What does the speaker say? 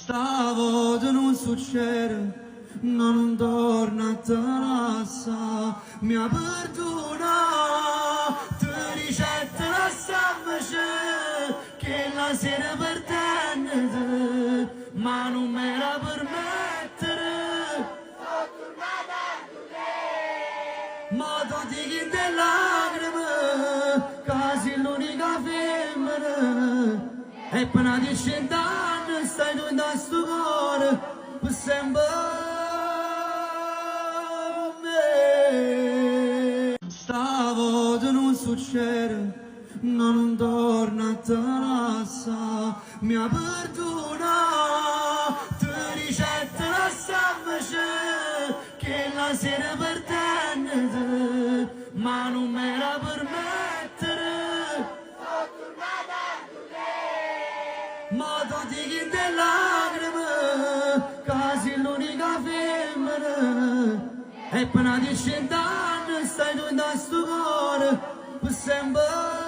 Stavo di non succede, non torna a te lascia, mi ha perdonato, ti ricetta la salvace, che la sera per te, ma non me la permettere. Sono tornata a te, ma tutti chi te lacrime, quasi l'unica femmina. E appena ti scendano stai tu in sto cuore per sempre con me. Stavo di non succede, non torna a te lascia, mi ha perdonato, ti ricetta la salvace, che la sera per te, ma non me la permettere. Ma tutti chi te lacrime, quasi l'unica femmina. E appena ti scendano stai tu in sto cuore per sempre.